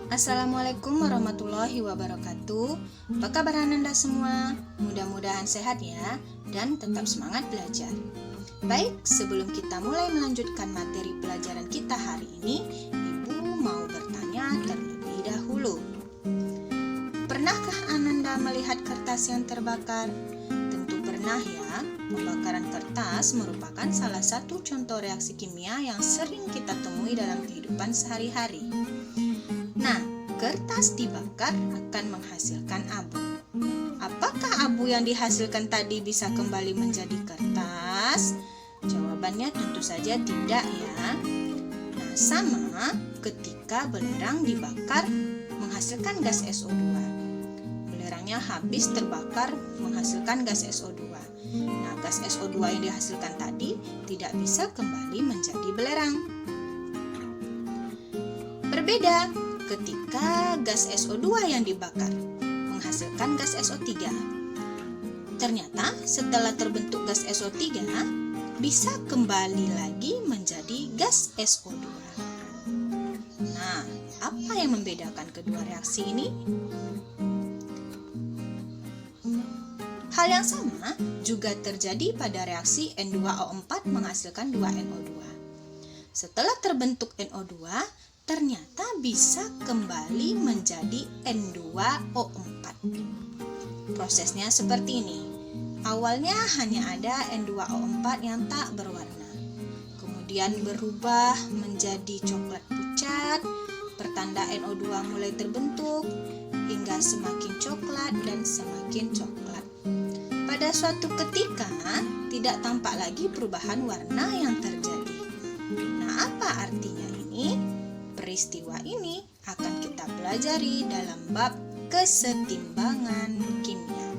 Assalamualaikum warahmatullahi wabarakatuh. Apa kabar Ananda semua? Mudah-mudahan sehat ya dan tetap semangat belajar. Baik, sebelum kita mulai melanjutkan materi pelajaran kita hari ini, Ibu mau bertanya terlebih dahulu. Pernahkah Ananda melihat kertas yang terbakar? Tentu pernah ya. Pembakaran kertas merupakan salah satu contoh reaksi kimia yang sering kita temui dalam kehidupan sehari-hari. Nah, kertas dibakar akan menghasilkan abu. Apakah abu yang dihasilkan tadi bisa kembali menjadi kertas? Jawabannya tentu saja tidak ya. Nah, sama ketika belerang dibakar menghasilkan gas SO2. Belerangnya habis terbakar menghasilkan gas SO2. Nah, gas SO2 yang dihasilkan tadi tidak bisa kembali menjadi belerang. Berbeda ketika gas SO2 yang dibakar menghasilkan gas SO3. Ternyata setelah terbentuk gas SO3 bisa kembali lagi menjadi gas SO2. Nah, apa yang membedakan kedua reaksi ini? Hal yang sama juga terjadi pada reaksi N2O4 menghasilkan 2NO2. Setelah terbentuk NO2, ternyata bisa kembali menjadi N2O4. Prosesnya seperti ini. Awalnya hanya ada N2O4 yang tak berwarna. Kemudian berubah menjadi coklat pucat, pertanda NO2 mulai terbentuk, hingga semakin coklat dan semakin coklat. Pada suatu ketika, tidak tampak lagi perubahan warna yang terjadi. Nah, apa artinya ini? Peristiwa ini akan kita pelajari dalam bab kesetimbangan kimia.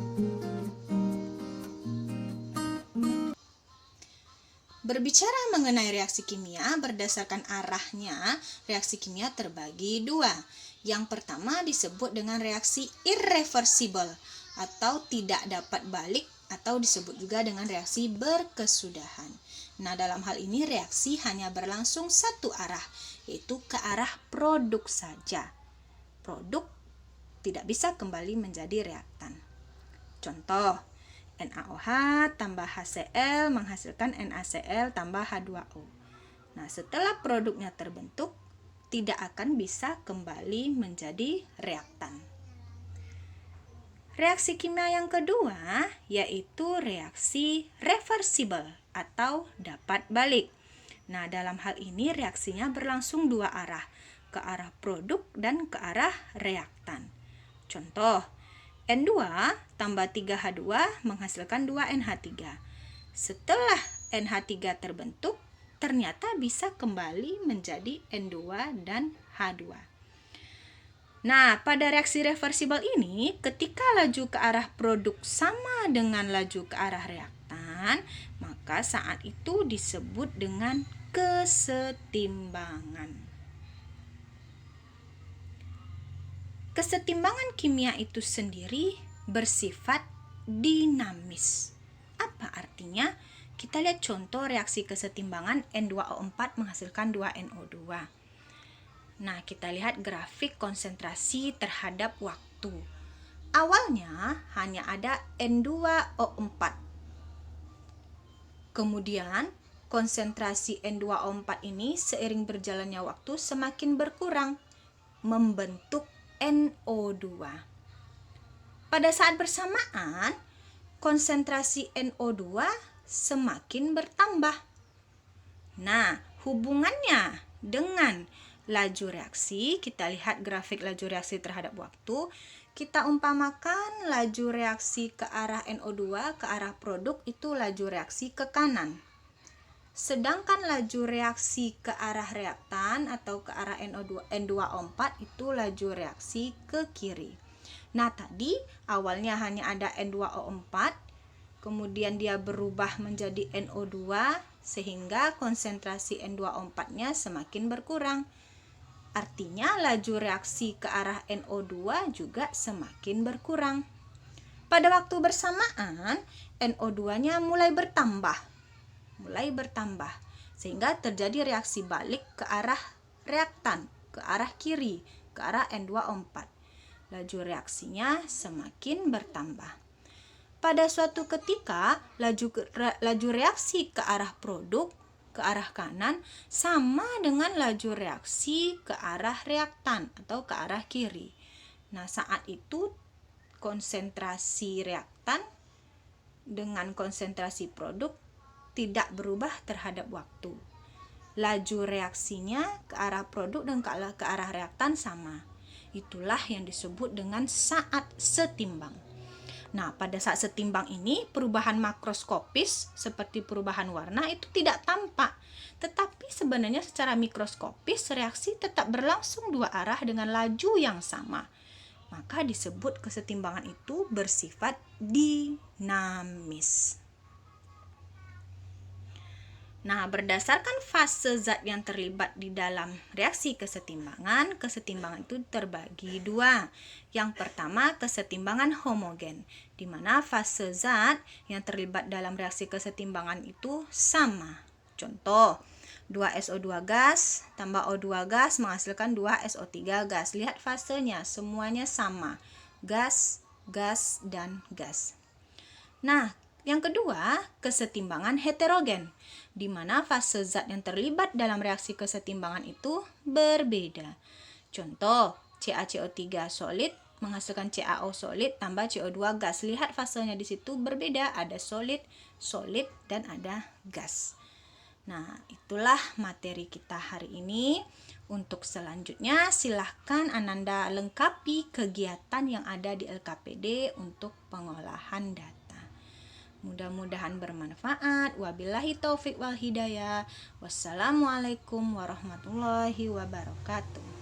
Berbicara mengenai reaksi kimia, berdasarkan arahnya, reaksi kimia terbagi dua. Yang pertama disebut dengan reaksi irreversible atau tidak dapat balik atau disebut juga dengan reaksi berkesudahan. Nah, dalam hal ini reaksi hanya berlangsung satu arah, yaitu ke arah produk saja. Produk tidak bisa kembali menjadi reaktan. Contoh, NaOH tambah HCl menghasilkan NaCl tambah H2O. Nah, setelah produknya terbentuk, tidak akan bisa kembali menjadi reaktan. Reaksi kimia yang kedua yaitu reaksi reversible atau dapat balik. Nah, dalam hal ini reaksinya berlangsung dua arah, ke arah produk dan ke arah reaktan. Contoh, N2 tambah 3H2 menghasilkan 2NH3. Setelah NH3 terbentuk, ternyata bisa kembali menjadi N2 dan H2. Nah, pada reaksi reversible ini, ketika laju ke arah produk sama dengan laju ke arah reaktan, maka saat itu disebut dengan kesetimbangan. Kesetimbangan kimia itu sendiri bersifat dinamis. Apa artinya? Kita lihat contoh reaksi kesetimbangan N2O4 menghasilkan 2NO2. Nah, kita lihat grafik konsentrasi terhadap waktu. Awalnya hanya ada N2O4. Kemudian, konsentrasi N2O4 ini seiring berjalannya waktu semakin berkurang, membentuk NO2. Pada saat bersamaan, konsentrasi NO2 semakin bertambah. Nah, hubungannya dengan laju reaksi, kita lihat grafik laju reaksi terhadap waktu. Kita umpamakan laju reaksi ke arah NO2 ke arah produk itu laju reaksi ke kanan. Sedangkan laju reaksi ke arah reaktan atau ke arah N2O4 itu laju reaksi ke kiri. Nah, tadi awalnya hanya ada N2O4, kemudian dia berubah menjadi NO2 sehingga konsentrasi N2O4-nya semakin berkurang. Artinya laju reaksi ke arah NO2 juga semakin berkurang. Pada waktu bersamaan, NO2-nya mulai bertambah, sehingga terjadi reaksi balik ke arah reaktan, ke arah kiri, ke arah N2O4. Laju reaksinya semakin bertambah. Pada suatu ketika, laju reaksi ke arah produk ke arah kanan sama dengan laju reaksi ke arah reaktan atau ke arah kiri. Nah, saat itu konsentrasi reaktan dengan konsentrasi produk tidak berubah terhadap waktu. Laju reaksinya ke arah produk dan ke arah reaktan sama. Itulah yang disebut dengan saat setimbang. Nah, pada saat setimbang ini perubahan makroskopis seperti perubahan warna itu tidak tampak. Tetapi sebenarnya secara mikroskopis reaksi tetap berlangsung dua arah dengan laju yang sama. Maka disebut kesetimbangan itu bersifat dinamis. Nah, berdasarkan fase zat yang terlibat di dalam reaksi kesetimbangan itu terbagi dua. Yang pertama, kesetimbangan homogen, di mana fase zat yang terlibat dalam reaksi kesetimbangan itu sama. Contoh, 2SO2 gas tambah O2 gas menghasilkan 2SO3 gas. Lihat fasenya, semuanya sama. Gas, gas, dan gas. Nah, yang kedua, kesetimbangan heterogen, di mana fase zat yang terlibat dalam reaksi kesetimbangan itu berbeda. Contoh, CaCO3 solid menghasilkan CaO solid tambah CO2 gas. Lihat fasenya di situ berbeda, ada solid, dan ada gas. Nah, itulah materi kita hari ini. Untuk selanjutnya, silahkan Ananda lengkapi kegiatan yang ada di LKPD untuk pengolahan data. Mudah-mudahan bermanfaat. Wabillahi taufik wal hidayah. Wassalamualaikum warahmatullahi wabarakatuh.